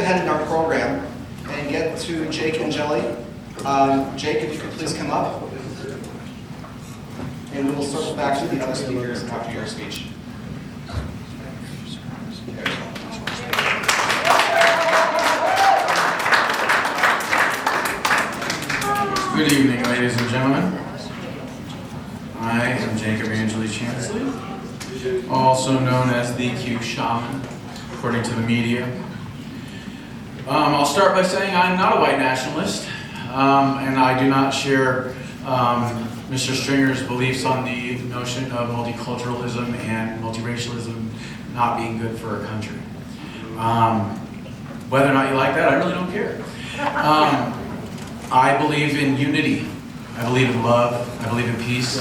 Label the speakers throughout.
Speaker 1: ahead in our program and get to Jake and Angeli. Jake, if you could please come up. And we will circle back to the other speakers after your speech.
Speaker 2: Good evening, ladies and gentlemen. I am Jacob Angeli Chansley, also known as the QShamon, according to the media. I'll start by saying I'm not a white nationalist, and I do not share Mr. Stringer's beliefs on the notion of multiculturalism and multiracialism not being good for our country. Whether or not you like that, I really don't care. I believe in unity, I believe in love, I believe in peace,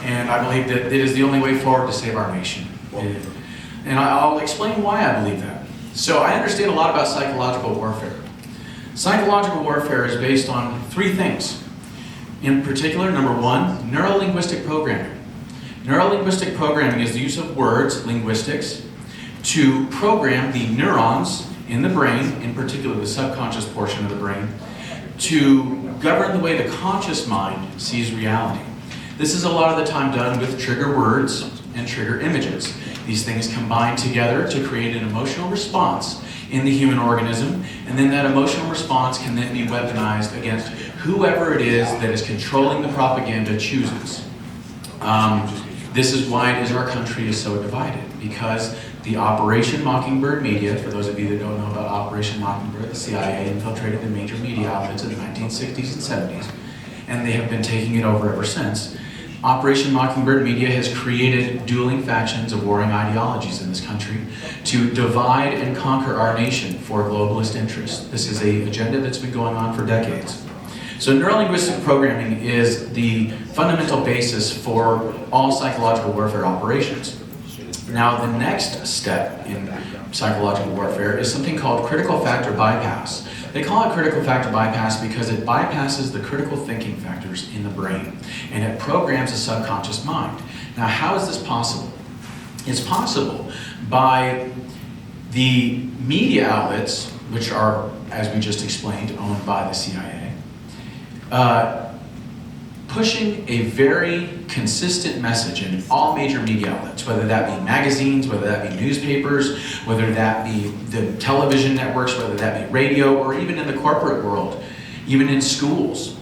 Speaker 2: and I believe that it is the only way forward to save our nation. And I'll explain why I believe that. So I understand a lot about psychological warfare. Psychological warfare is based on three things. In particular, number one, neuro-linguistic programming. Neuro-linguistic programming is the use of words, linguistics, to program the neurons in the brain, in particular the subconscious portion of the brain, to govern the way the conscious mind sees reality. This is a lot of the time done with trigger words and trigger images. These things combine together to create an emotional response in the human organism, and then that emotional response can then be weaponized against whoever it is that is controlling the propaganda chooses. This is why our country is so divided, because the Operation Mockingbird media, for those of you that don't know about Operation Mockingbird, the CIA infiltrated the major media outlets in the 1960s and 70s, and they have been taking it over ever since. Operation Mockingbird media has created dueling factions of warring ideologies in this country to divide and conquer our nation for globalist interests. This is an agenda that's been going on for decades. So neurolinguistic programming is the fundamental basis for all psychological warfare operations. Now, the next step in psychological warfare is something called critical factor bypass. They call it critical factor bypass because it bypasses the critical thinking factors in the brain, and it programs the subconscious mind. Now, how is this possible? It's possible by the media outlets, which are, as we just explained, owned by the CIA, pushing a very consistent message in all major media outlets, whether that be magazines, whether that be newspapers, whether that be the television networks, whether that be radio, or even in the corporate world, even in schools.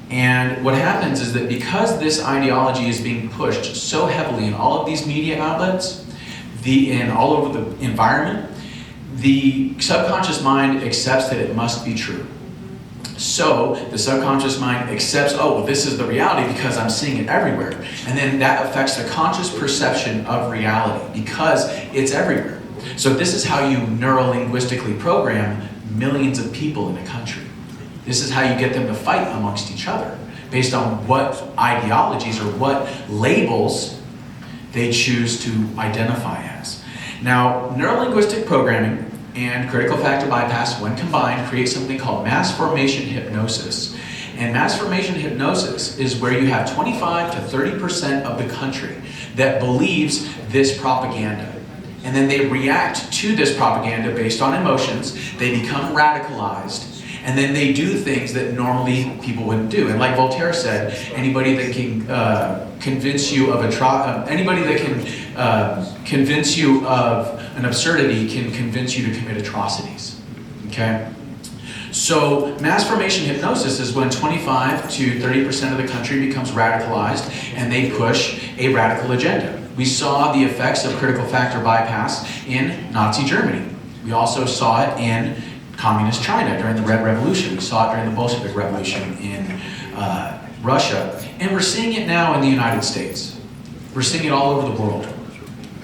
Speaker 2: And what happens is that because this ideology is being pushed so heavily in all of these media outlets, and all over the environment, the subconscious mind accepts that it must be true. So the subconscious mind accepts, oh, well, this is the reality because I'm seeing it everywhere. And then that affects the conscious perception of reality because it's everywhere. So this is how you neuro-linguistically program millions of people in a country. This is how you get them to fight amongst each other based on what ideologies or what labels they choose to identify as. Now, neuro-linguistic programming and critical factor bypass, when combined, create something called mass formation hypnosis. And mass formation hypnosis is where you have 25 to 30% of the country that believes this propaganda. And then they react to this propaganda based on emotions. They become radicalized. And then they do things that normally people wouldn't do. And like Voltaire said, anybody that can convince you of convince you of an absurdity can convince you to commit atrocities. Okay? So mass formation hypnosis is when 25 to 30% of the country becomes radicalized and they push a radical agenda. We saw the effects of critical factor bypass in Nazi Germany. We also saw it in Communist China during the Red Revolution. We saw it during the Bolshevik Revolution in Russia. And we're seeing it now in the United States. We're seeing it all over the world.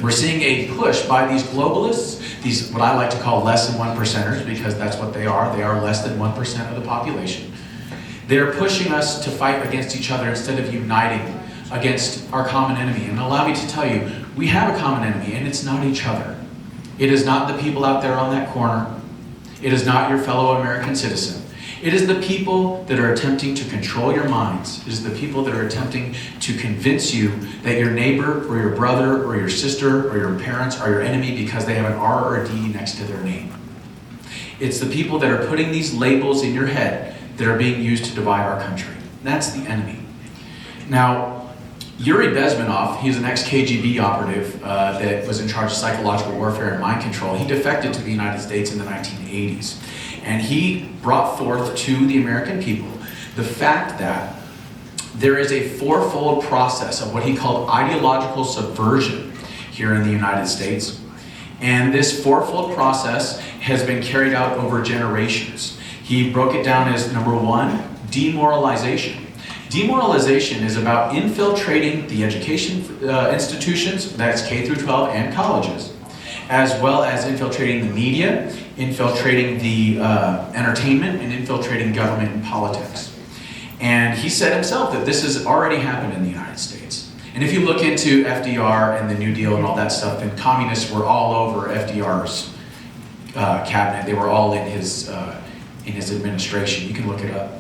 Speaker 2: We're seeing a push by these globalists, these what I like to call less than 1%ers, because that's what they are. They are less than 1% of the population. They're pushing us to fight against each other instead of uniting against our common enemy. And allow me to tell you, we have a common enemy, and it's not each other. It is not the people out there on that corner. It is not your fellow American citizen. It is the people that are attempting to control your minds. It is the people that are attempting to convince you that your neighbor or your brother or your sister or your parents are your enemy because they have an R or a D next to their name. It's the people that are putting these labels in your head that are being used to divide our country. That's the enemy. Now, Yuri Bezmenov, he's an ex-KGB operative that was in charge of psychological warfare and mind control. He defected to the United States in the 1980s. And he brought forth to the American people the fact that there is a fourfold process of what he called ideological subversion here in the United States. And this fourfold process has been carried out over generations. He broke it down as, number one, demoralization. Demoralization is about infiltrating the education institutions, that's K through 12 and colleges, as well as infiltrating the media, infiltrating the entertainment, and infiltrating government and politics. And he said himself that this has already happened in the United States. And if you look into FDR and the New Deal and all that stuff, then communists were all over FDR's cabinet. They were all in his administration. You can look it up.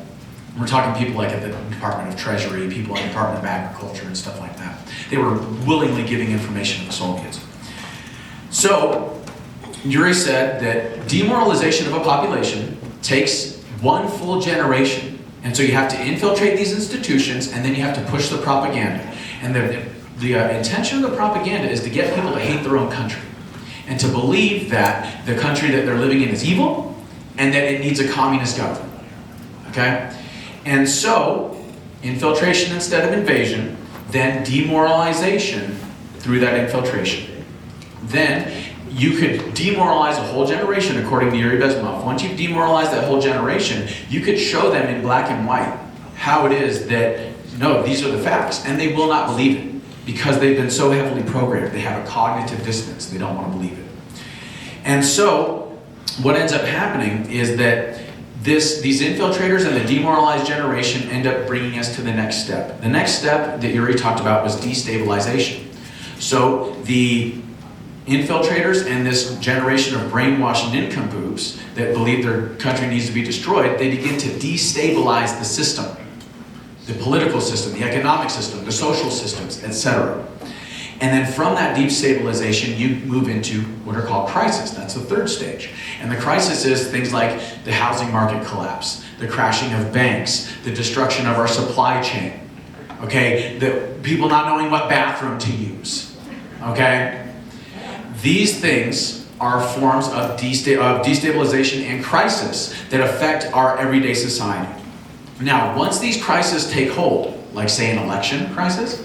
Speaker 2: We're talking people like at the Department of Treasury, people at the Department of Agriculture and stuff like that. They were willingly giving information to the Soviets. So, Yuri said that demoralization of a population takes one full generation. And so you have to infiltrate these institutions, and then you have to push the propaganda. And the intention of the propaganda is to get people to hate their own country and to believe that the country that they're living in is evil and that it needs a communist government. Okay? And so, infiltration instead of invasion, then demoralization through that infiltration. Then you could demoralize a whole generation, according to Yuri Bezmenov. Once you've demoralized that whole generation, you could show them in black and white how it is that, no, these are the facts. And they will not believe it because they've been so heavily programmed. They have a cognitive dissonance. They don't want to believe it. And so what ends up happening is that these infiltrators and the demoralized generation end up bringing us to the next step. The next step that Yuri talked about was destabilization. So the infiltrators and this generation of brainwashed nincompoops that believe their country needs to be destroyed, they begin to destabilize the system, the political system, the economic system, the social systems, etc. And then from that destabilization, you move into what are called crises. That's the third stage. And the crisis is things like the housing market collapse, the crashing of banks, the destruction of our supply chain, okay? The people not knowing what bathroom to use, okay? These things are forms of destabilization and crisis that affect our everyday society. Now, once these crises take hold, like say an election crisis,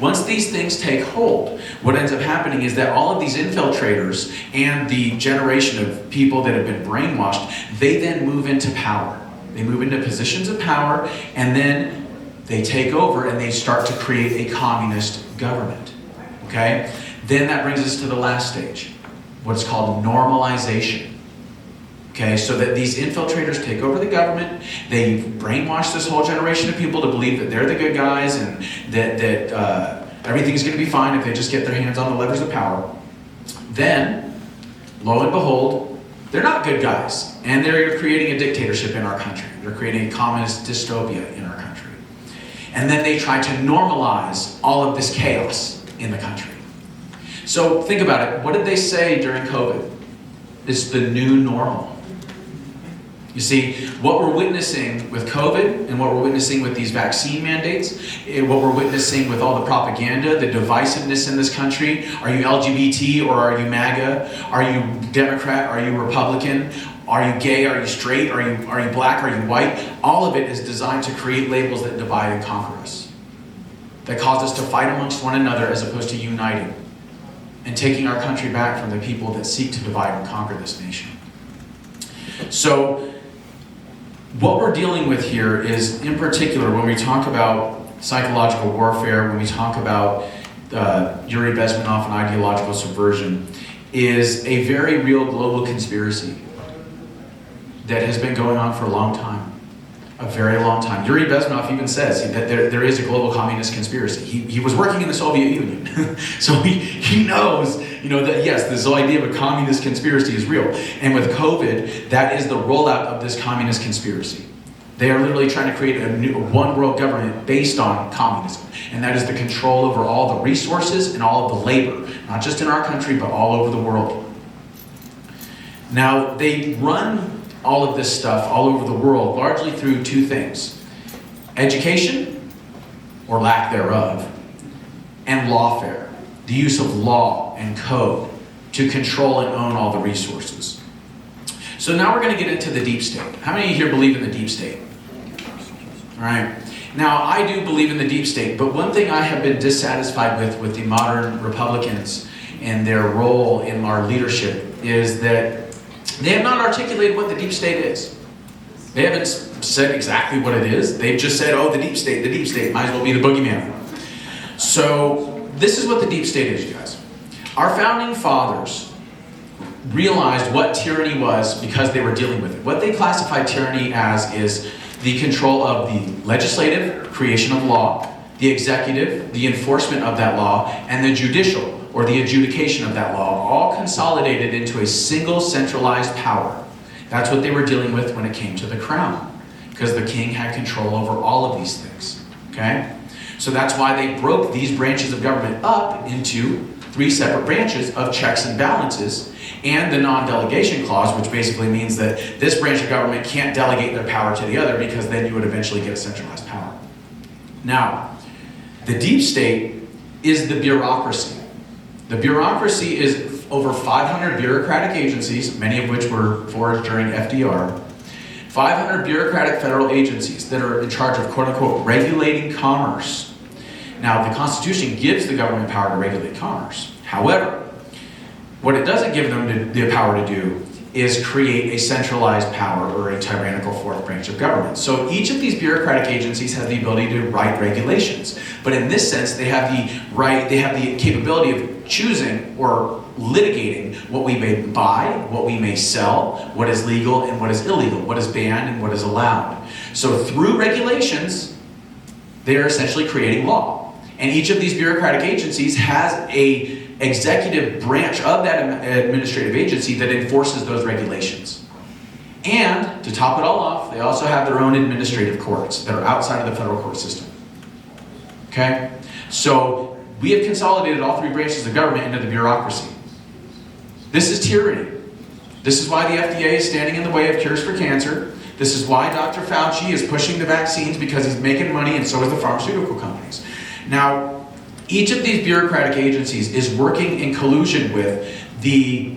Speaker 2: once these things take hold, what ends up happening is that all of these infiltrators and the generation of people that have been brainwashed, they then move into power. They move into positions of power, and then they take over and they start to create a communist government. Okay? Then that brings us to the last stage, what's called normalization. Okay, so that these infiltrators take over the government, they brainwash this whole generation of people to believe that they're the good guys and that everything's going to be fine if they just get their hands on the levers of power. Then, lo and behold, they're not good guys, and they're creating a dictatorship in our country. They're creating a communist dystopia in our country. And then they try to normalize all of this chaos in the country. So think about it. What did they say during COVID? It's the new normal. You see, what we're witnessing with COVID and what we're witnessing with these vaccine mandates, what we're witnessing with all the propaganda, the divisiveness in this country, are you LGBT or are you MAGA? Are you Democrat? Are you Republican? Are you gay? Are you straight? Are you black? Are you white? All of it is designed to create labels that divide and conquer us, that cause us to fight amongst one another as opposed to uniting and taking our country back from the people that seek to divide and conquer this nation. So, what we're dealing with here is, in particular, when we talk about psychological warfare, when we talk about Yuri Bezmenov and ideological subversion, is a very real global conspiracy that has been going on for a long time, a very long time. Yuri Bezmenov even says that there is a global communist conspiracy. He was working in the Soviet Union, so he knows, that yes, this idea of a communist conspiracy is real. And with COVID, that is the rollout of this communist conspiracy. They are literally trying to create a new one world government based on communism. And that is the control over all the resources and all of the labor, not just in our country, but all over the world. Now, they run all of this stuff all over the world largely through two things: education, or lack thereof, and lawfare, the use of law and code to control and own all the resources. So now we're going to get into the deep state. How many of you here believe in the deep state? All right. Now, I do believe in the deep state, but one thing I have been dissatisfied with the modern Republicans and their role in our leadership is that they have not articulated what the deep state is. They haven't said exactly what it is. They've just said, oh, the deep state might as well be the boogeyman. So this is what the deep state is, you guys. Our founding fathers realized what tyranny was because they were dealing with it. What they classified tyranny as is the control of the legislative, creation of law, the executive, the enforcement of that law, and the judicial, or the adjudication of that law, all consolidated into a single centralized power. That's what they were dealing with when it came to the crown, because the king had control over all of these things, okay? So that's why they broke these branches of government up into 3 separate branches of checks and balances, and the non-delegation clause, which basically means that this branch of government can't delegate their power to the other, because then you would eventually get a centralized power. Now, the deep state is the bureaucracy. The bureaucracy is over 500 bureaucratic agencies, many of which were forged during FDR, 500 bureaucratic federal agencies that are in charge of quote-unquote regulating commerce. Now, the Constitution gives the government power to regulate commerce. However, what it doesn't give them the power to do is create a centralized power or a tyrannical fourth branch of government. So each of these bureaucratic agencies has the ability to write regulations. But in this sense, they have the capability of choosing or litigating what we may buy, what we may sell, what is legal and what is illegal, what is banned and what is allowed. So through regulations, they are essentially creating law. And each of these bureaucratic agencies has a executive branch of that administrative agency that enforces those regulations. And to top it all off, they also have their own administrative courts that are outside of the federal court system. Okay? So we have consolidated all 3 branches of government into the bureaucracy. This is tyranny. This is why the FDA is standing in the way of cures for cancer. This is why Dr. Fauci is pushing the vaccines, because he's making money, and so is the pharmaceutical companies. Now, each of these bureaucratic agencies is working in collusion with the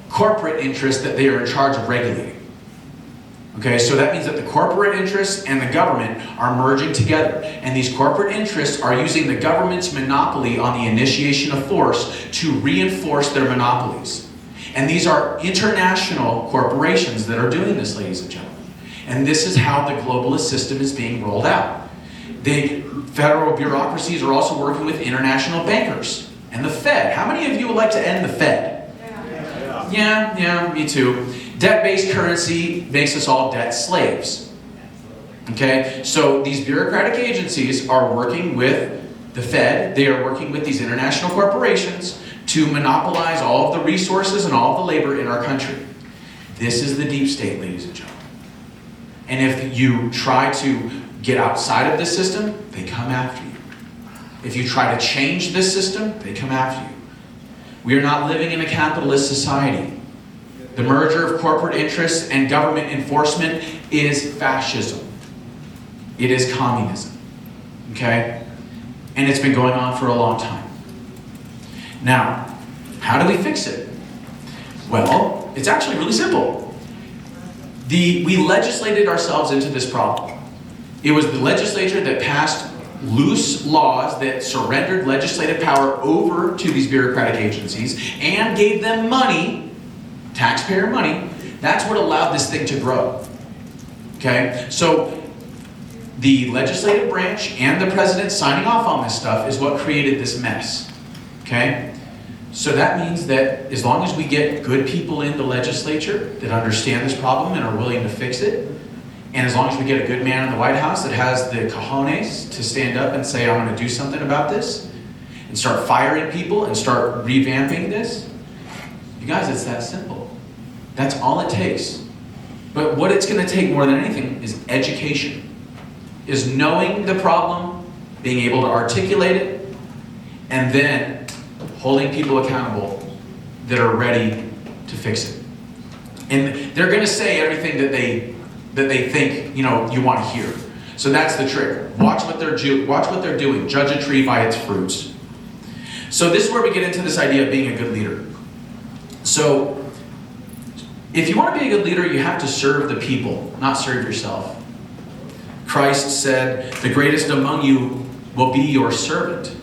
Speaker 2: corporate interests that they are in charge of regulating. Okay, so that means that the corporate interests and the government are merging together. And these corporate interests are using the government's monopoly on the initiation of force to reinforce their monopolies. And these are international corporations that are doing this, ladies and gentlemen. And this is how the globalist system is being rolled out. The federal bureaucracies are also working with international bankers and the Fed. How many of you would like to end the Fed? Yeah, me too. Debt-based currency makes us all debt slaves. Okay, so these bureaucratic agencies are working with the Fed. They are working with these international corporations to monopolize all of the resources and all of the labor in our country. This is the deep state, ladies and gentlemen. And if you try to get outside of this system, they come after you. If you try to change this system, they come after you. We are not living in a capitalist society. The merger of corporate interests and government enforcement is fascism. It is communism. Okay? And it's been going on for a long time. Now, how do we fix it? Well, it's actually really simple. We legislated ourselves into this problem. It was the legislature that passed loose laws that surrendered legislative power over to these bureaucratic agencies and gave them money, taxpayer money. That's what allowed this thing to grow. Okay? So the legislative branch and the president signing off on this stuff is what created this mess. Okay? So that means that as long as we get good people in the legislature that understand this problem and are willing to fix it, and as long as we get a good man in the White House that has the cojones to stand up and say, I'm going to do something about this, and start firing people and start revamping this, you guys, it's that simple. That's all it takes. But what it's going to take more than anything is education. Is knowing the problem, being able to articulate it, and then holding people accountable that are ready to fix it. And they're going to say everything that they think, you want to hear. So that's the trick. Watch what they're doing. Judge a tree by its fruits. So this is where we get into this idea of being a good leader. So if you want to be a good leader, you have to serve the people, not serve yourself. Christ said, "The greatest among you will be your servant."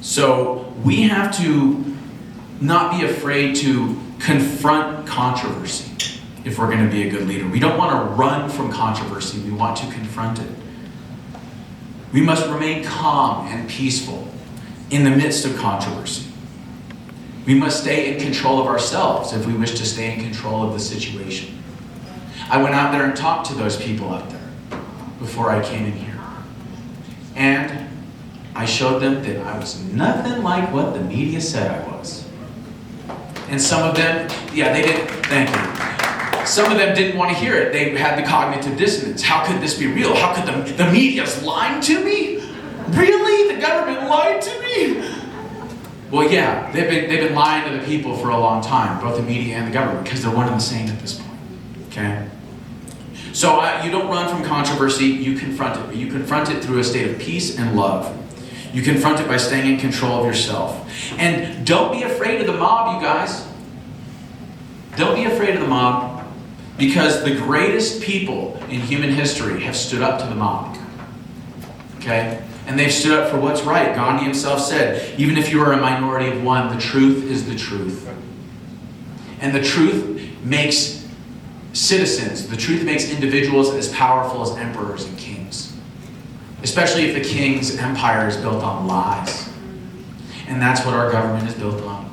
Speaker 2: So we have to not be afraid to confront controversy if we're going to be a good leader. We don't want to run from controversy. We want to confront it. We must remain calm and peaceful in the midst of controversy. We must stay in control of ourselves if we wish to stay in control of the situation. I went out there and talked to those people out there before I came in here. And I showed them that I was nothing like what the media said I was. And some of them, they didn't, thank you. Some of them didn't want to hear it. They had the cognitive dissonance. How could this be real? How could the media's lying to me? Really? The government lied to me? Well, yeah, they've been lying to the people for a long time, both the media and the government, because they're one and the same at this point. Okay? So you don't run from controversy, you confront it. But you confront it through a state of peace and love. You confront it by staying in control of yourself. And don't be afraid of the mob, you guys. Don't be afraid of the mob, because the greatest people in human history have stood up to the mob. Okay? And they've stood up for what's right. Gandhi himself said, even if you are a minority of one, the truth is the truth. And the truth makes citizens, the truth makes individuals as powerful as emperors and kings. Especially if the king's empire is built on lies. And that's what our government is built on.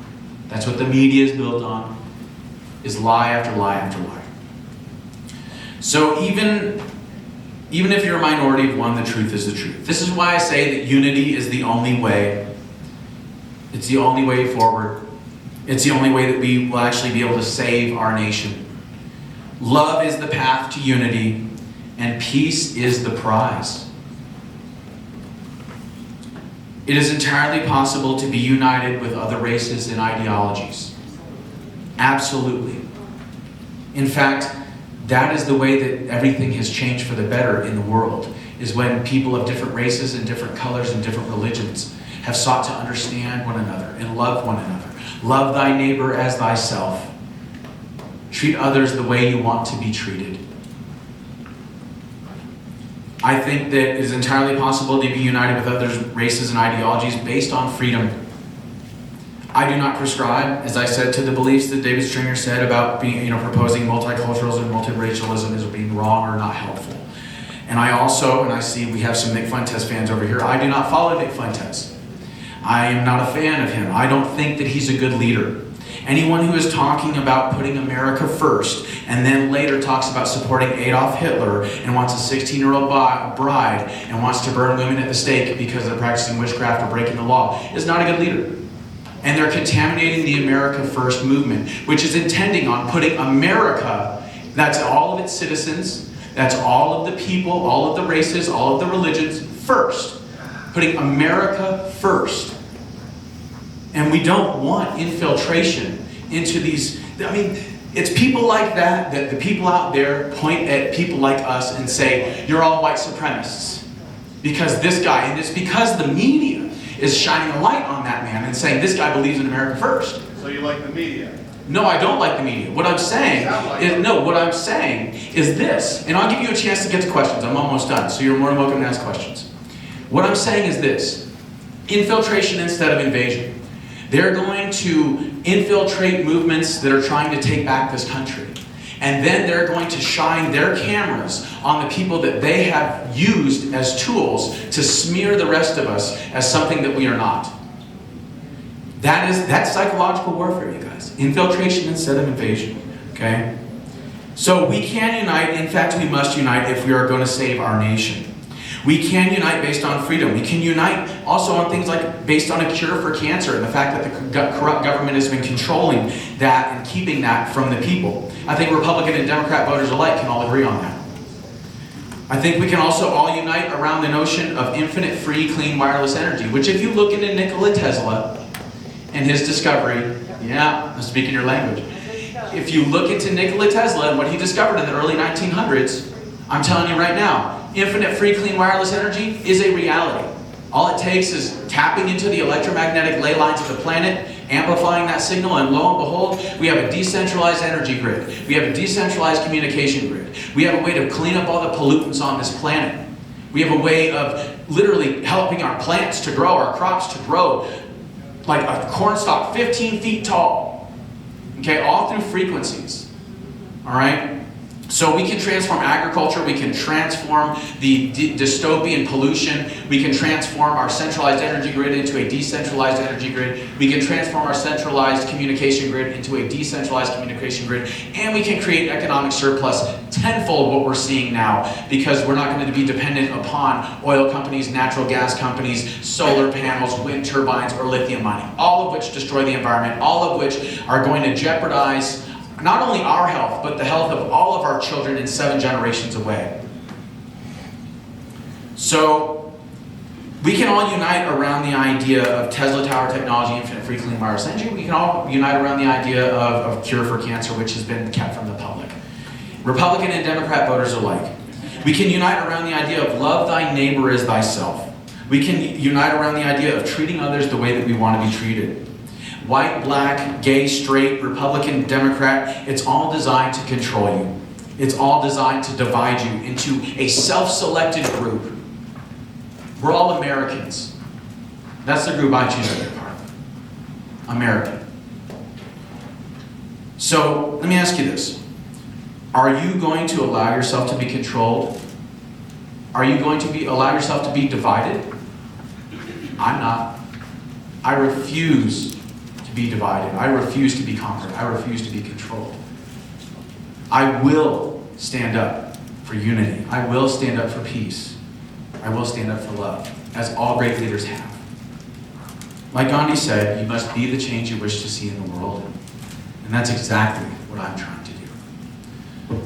Speaker 2: That's what the media is built on, is lie after lie after lie. So even if you're a minority of one, the truth is the truth. This is why I say that unity is the only way. It's the only way forward. It's the only way that we will actually be able to save our nation. Love is the path to unity, and peace is the prize. It is entirely possible to be united with other races and ideologies. Absolutely. In fact, that is the way that everything has changed for the better in the world, is when people of different races and different colors and different religions have sought to understand one another and love one another. Love thy neighbor as thyself. Treat others the way you want to be treated. I think that it is entirely possible to be united with other races and ideologies based on freedom. I do not prescribe, as I said, to the beliefs that David Stringer said about being, proposing multiculturalism and multiracialism as being wrong or not helpful. And I also, and I see we have some Nick Fuentes fans over here, I do not follow Nick Fuentes. I am not a fan of him. I don't think that he's a good leader. Anyone who is talking about putting America first and then later talks about supporting Adolf Hitler and wants a 16-year-old bride and wants to burn women at the stake because they're practicing witchcraft or breaking the law is not a good leader. And they're contaminating the America First movement, which is intending on putting America, that's all of its citizens, that's all of the people, all of the races, all of the religions, first. Putting America first. And we don't want infiltration into these, it's people like that the people out there point at people like us and say, you're all white supremacists. Because this guy, and it's because the media is shining a light on that man and saying, this guy believes in America first.
Speaker 3: So you like the media?
Speaker 2: No, I don't like the media. What I'm saying is this, and I'll give you a chance to get to questions. I'm almost done, so you're more than welcome to ask questions. What I'm saying is this: infiltration instead of invasion. They're going to infiltrate movements that are trying to take back this country. And then they're going to shine their cameras on the people that they have used as tools to smear the rest of us as something that we are not. That's psychological warfare, you guys. Infiltration instead of invasion. Okay? So we can unite. In fact, we must unite if we are going to save our nation. We can unite based on freedom. We can unite also on things like based on a cure for cancer and the fact that the corrupt government has been controlling that and keeping that from the people. I think Republican and Democrat voters alike can all agree on that. I think we can also all unite around the notion of infinite, free, clean, wireless energy, which if you look into Nikola Tesla and his discovery, yeah, I'm speaking your language. if you look into Nikola Tesla and what he discovered in the early 1900s, I'm telling you right now, infinite free clean wireless energy is a reality. All it takes is tapping into the electromagnetic ley lines of the planet, amplifying that signal, and lo and behold, we have a decentralized energy grid. We have a decentralized communication grid. We have a way to clean up all the pollutants on this planet. We have a way of literally helping our plants to grow, our crops to grow, like a corn stalk 15 feet tall. Okay, all through frequencies. All right? So we can transform agriculture, we can transform the dystopian pollution, we can transform our centralized energy grid into a decentralized energy grid, we can transform our centralized communication grid into a decentralized communication grid, and we can create economic surplus tenfold what we're seeing now, because we're not going to be dependent upon oil companies, natural gas companies, solar panels, wind turbines, or lithium mining, all of which destroy the environment, all of which are going to jeopardize not only our health, but the health of all of our children in 7 generations away. So, we can all unite around the idea of Tesla Tower technology, infinite free clean wireless energy. We can all unite around the idea of cure for cancer, which has been kept from the public. Republican and Democrat voters alike. We can unite around the idea of love thy neighbor as thyself. We can unite around the idea of treating others the way that we want to be treated. White, black, gay, straight, Republican, Democrat, it's all designed to control you. It's all designed to divide you into a self-selected group. We're all Americans. That's the group I choose to be a part of. American. So, let me ask you this. Are you going to allow yourself to be controlled? Are you going to allow yourself to be divided? I'm not. I refuse be divided. I refuse to be conquered. I refuse to be controlled. I will stand up for unity. I will stand up for peace. I will stand up for love, as all great leaders have. Like Gandhi said, you must be the change you wish to see in the world. And that's exactly what I'm trying to do.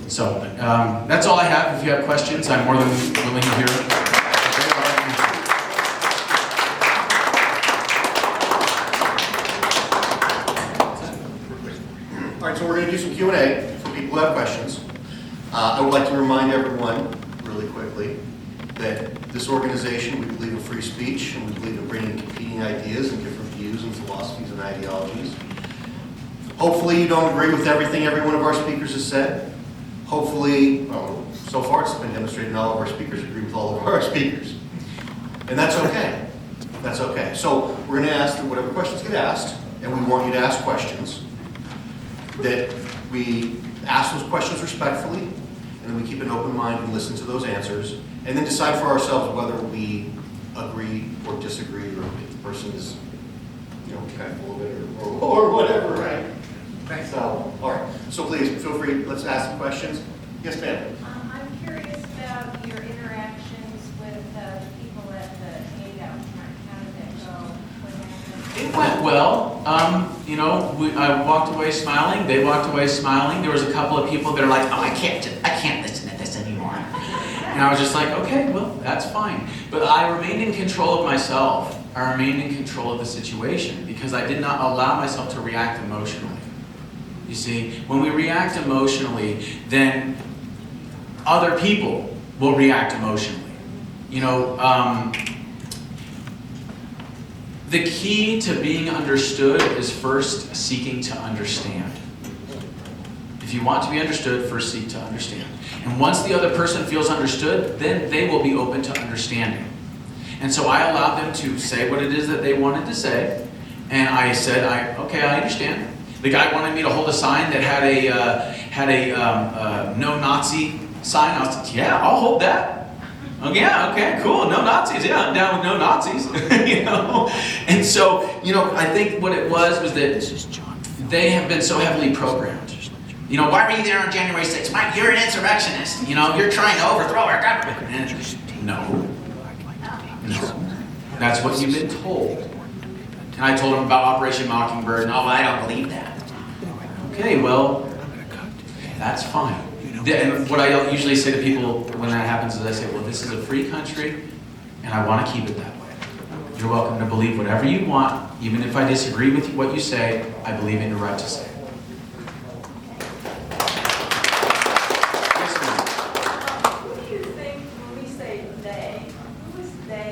Speaker 2: So, that's all I have. If you have questions, I'm more than willing to hear it.
Speaker 3: So we're going to do some Q&A for people who have questions. I would like to remind everyone, really quickly, that this organization, we believe in free speech, and we believe in bringing competing ideas and different views and philosophies and ideologies. Hopefully you don't agree with everything every one of our speakers has said. Hopefully, well, so far it's been demonstrated all of our speakers agree with all of our speakers. And that's okay. That's okay. So we're going to ask that whatever questions get asked, and we want you to ask questions, that we ask those questions respectfully, and then we keep an open mind and listen to those answers, and then decide for ourselves whether we agree or disagree, or if the person is, kind of full of it, or whatever, right? Thanks. So, all right. So please, feel free, let's ask some questions. Yes, ma'am.
Speaker 4: I'm curious about your interactions with the people at the hangout. How did that go?
Speaker 2: It went well. I walked away smiling. They walked away smiling. There was a couple of people that are like, "Oh, I can't listen to this anymore." And I was just like, "Okay, well, that's fine." But I remained in control of myself. I remained in control of the situation because I did not allow myself to react emotionally. You see, when we react emotionally, then other people will react emotionally. The key to being understood is first seeking to understand. If you want to be understood, first seek to understand. And once the other person feels understood, then they will be open to understanding. And so I allowed them to say what it is that they wanted to say, and I said, okay, I understand. The guy wanted me to hold a sign that had a no Nazi sign. I was like, yeah, I'll hold that. Oh yeah, okay, cool, no Nazis, yeah, I'm down with no Nazis, And so, I think what it was that they have been so heavily programmed. Why were you there on January 6th? Mike, you're an insurrectionist, you're trying to overthrow our government. And no, that's what you've been told. And I told them about Operation Mockingbird, and I don't believe that. Okay, well, that's fine. And what I usually say to people when that happens is I say, well, this is a free country, and I want to keep it that way. You're welcome to believe whatever you want, even if I disagree with what you say, I believe in your right to say.
Speaker 5: they? Who is they?